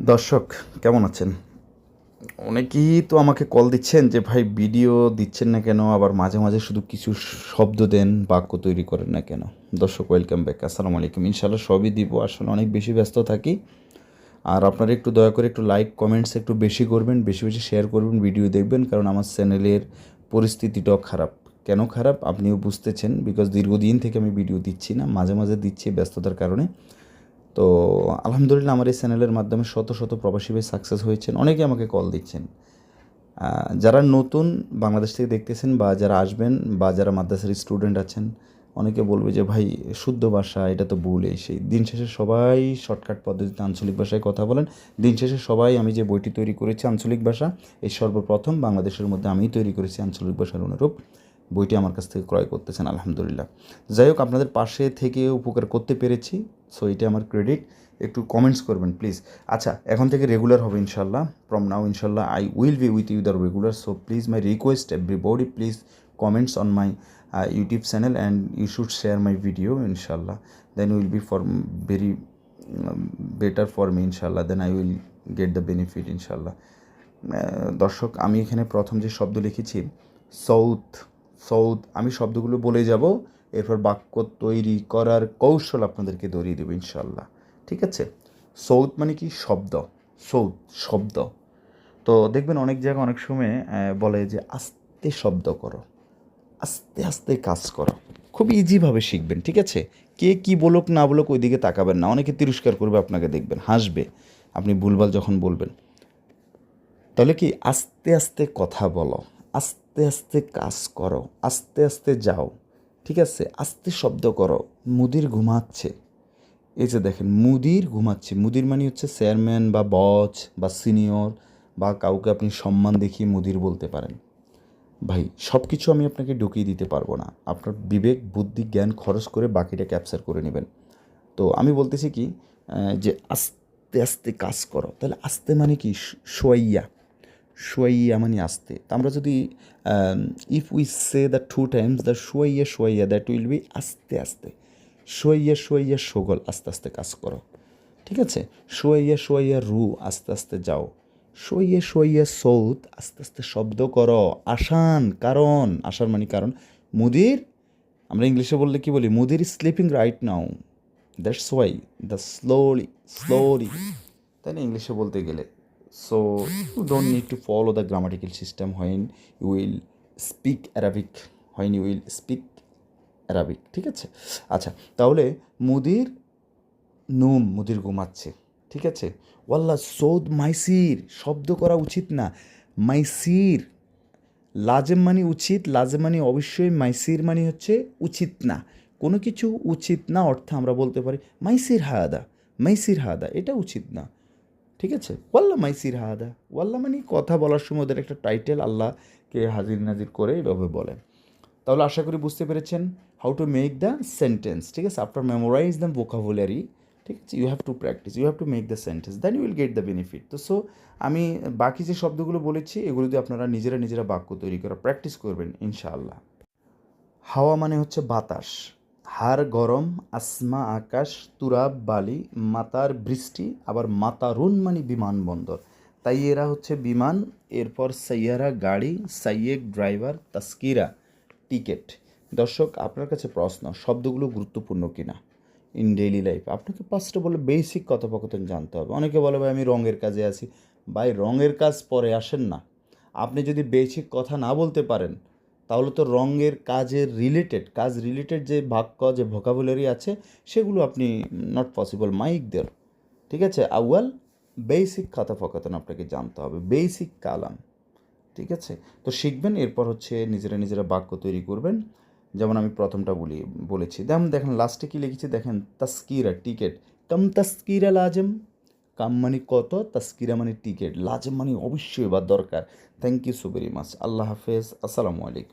দর্শক কেমন আছেন? অনেকেই তো আমাকে কল দিচ্ছেন যে ভাই ভিডিও দিচ্ছেন না কেন? আবার মাঝে, মাঝে শুধু কিছু শব্দ দেন, বাক্য তৈরি করেন না কেন? দর্শক ওয়েলকাম ব্যাক। আসসালামু আলাইকুম। ইনশাআল্লাহ সবই দিব। আসলে অনেক বেশি ব্যস্ত থাকি। আর আপনারা একটু দয়া করে একটু লাইক, কমেন্টস একটু বেশি করবেন, বেশি, বেশি শেয়ার করবেন, ভিডিও দেখবেন। কারণ আমার চ্যানেলের পরিস্থিতিটাও খারাপ। কেন খারাপ? আপনিও বুঝতেছেন বিকজ দীর্ঘদিন থেকে আমি ভিডিও দিচ্ছি না। মাঝে, মাঝে দিচ্ছি ব্যস্ততার কারণে। তো আলহামদুলিল্লাহ আমার এই চ্যানেলের মাধ্যমে শত শত প্রবাসী ভাই সাকসেস হয়েছেন। অনেকে আমাকে কল দিচ্ছেন। যারা নতুন বাংলাদেশ থেকে দেখতেছেন বা যারা আসবেন বা যারা মাদ্রাসার স্টুডেন্ট আছেন, অনেকে বলবে যে ভাই শুদ্ধ ভাষা এটা তো ভুল এই সেই। দিন শেষে সবাই শর্টকাট পদ্ধতিতে আঞ্চলিক ভাষায় কথা বলেন। দিন শেষে সবাই আমি যে বইটি তৈরি করেছি আঞ্চলিক ভাষা, এই সর্বপ্রথম বাংলাদেশের মধ্যে আমিই তৈরি করেছি আঞ্চলিক ভাষার অনুরূপ। বইটি আমার কাছ থেকে ক্রয় করতেছেন আলহামদুলিল্লাহ। যাই হোক আপনাদের পাশে থেকে উপকার করতে পেরেছি, সো এটা আমার ক্রেডিট। একটু কমেন্টস করবেন প্লিজ। আচ্ছা এখন থেকে রেগুলার হবে ইনশাল্লাহ। ফ্রম নাও ইনশাল্লাহ I will be with you the regular, so please my request everybody please comments on my YouTube channel and you should share my video inshallah, then will be for very better for me inshallah, then I will get the benefit inshallah. দর্শক আমি এখানে প্রথম যে শব্দ লিখেছি সৌথ, সৌথ আমি শব্দগুলো বলে যাব, এরপর বাক্য তৈরি করার কৌশল আপনাদেরকে ধরিয়ে দেবো ইনশাল্লাহ। ঠিক আছে? সৌথ মানে কি? শব্দ। সৌথ শব্দ। তো দেখবেন অনেক জায়গায় অনেক সময় বলে যে আস্তে শব্দ করো, আস্তে আস্তে কাজ করো। খুব ইজিভাবে শিখবেন। ঠিক আছে? কে কী বলুক না বলুক ওই দিকে তাকাবেন না। অনেকে তিরস্কার করবে আপনাকে, দেখবেন হাসবে আপনি ভুলভাল যখন বলবেন। তাহলে কি আস্তে আস্তে কথা বলো, আস্তে আস্তে কাজ করো, আস্তে আস্তে যাও। ঠিক আছে? আস্তে শব্দ করো। মুদির ঘুমাচ্ছে। এই যে দেখেন মুদির ঘুমাচ্ছে, মুদির মানে হচ্ছে চেয়ারম্যান বা বস বা সিনিয়র বা কাউকে আপনি সম্মান দেখিয়ে মুদির বলতে পারেন। ভাই সব কিছু আমি আপনাকে ঢুকিয়ে দিতে পারবো না। আপনার বিবেক বুদ্ধি জ্ঞান খরচ করে বাকিটা ক্যাপচার করে নেবেন। তো আমি বলতেছি কি যে আস্তে আস্তে কাজ করো। তাহলে আস্তে মানে কি? সোয়াইয়া, সোয়াইয়া মানে আস্তে। তা আমরা যদি if we say the two times the সোয়াইয়া সোয়াইয়া, দ্যাট উইল বি আস্তে আস্তে। সোয়াইয়া সোয়াইয়া সগল, আস্তে আস্তে কাজ করো। ঠিক আছে? সোয়াইয়া সোয়াইয়া রু, আস্তে আস্তে যাও। সোইয়ে সোইয়ে সৌত, আস্তে আস্তে শব্দ করো। আসান, কারণ আসার মানে কারণ। মুদির, আমরা ইংলিশে বললে কি বলি? মুদির is sleeping right now, that's why the slowly slowly, তাই না ইংলিশে বলতে গেলে? So you don't need to follow the grammatical system when you will speak Arabic, when you will speak Arabic. ঠিক আছে? আচ্ছা তাহলে মুদির নুম, মুদির ঘুমাচ্ছে। ঠিক আছে? ওয়াল্লা সৌদ মাইসির, শব্দ করা উচিত না। মাইসির লাজেম মানে উচিত, লাজেম মানে অবশ্যই, মাইসির মানে হচ্ছে উচিত না। কোনো কিছু উচিত না অর্থে আমরা বলতে পারি মাইসির হায়াদা, মাইসির হায়াদা, এটা উচিত না। ঠিক আছে? ওয়াল্লা মাইসির হায়াদা, ওয়াল্লা মানে কথা বলার সময় ওদের একটা টাইটেল আল্লাহকে হাজির নাজির করে এভাবে বলে। তাহলে আশা করি বুঝতে পেরেছেন how to make the sentence. ঠিক আছে? আফটার মেমোরাইজ দ্য ভোকাবুলারি, ঠিক আছে, you have to practise, you have to make the sentence, then you will get the benefit. তো সো আমি বাকি যে শব্দগুলো বলেছি এগুলো দিয়ে আপনারা নিজেরা নিজেরা বাক্য তৈরি করা প্র্যাকটিস করবেন ইনশাআল্লাহ। হাওয়া মানে হচ্ছে বাতাস, হাড় গরম, আসমা আকাশ, তুরাব বালি, মাতার বৃষ্টি, আবার মাতারুন মানে বিমানবন্দর। তাই এরা হচ্ছে বিমান। এরপর সাইয়ারা গাড়ি, সাইয়েক ড্রাইভার, তাস্কিরা টিকেট। দর্শক আপনার কাছে প্রশ্ন, শব্দগুলো গুরুত্বপূর্ণ কিনা ইন ডেইলি লাইফ? আপনাকে ফার্স্ট অফ অল বেসিক কথোপকথন জানতে হবে। অনেকে বলে ভাই আমি রঙের কাজে আছি। ভাই রঙের কাজ পরে আসেন না। আপনি যদি বেসিক কথা না বলতে পারেন তাহলে তো রঙের কাজের রিলেটেড, কাজ রিলেটেড যে বাক্য যে ভোকাবুলারি আছে সেগুলো আপনি নট পসিবল মাইক দের। ঠিক আছে? আউয়াল বেসিক কথোপকথন আপনাকে জানতে হবে, বেসিক কালাম। ঠিক আছে? তো শিখবেন, এরপর হচ্ছে নিজেরা নিজেরা বাক্য তৈরি করবেন। যেমন আমি প্রথমটা বলেছি, দেখেন লাস্টে কী লিখেছি দেখেন, তাস্কিরা টিকিট, কাম তাস্কিরা লাজেম। কাম মানে কত, তাস্কিরা মানে টিকিট, লাজেম মানে অবশ্যই বা দরকার। Thank you so very much. আল্লাহ হাফেজ, আসসালামু আলাইকুম।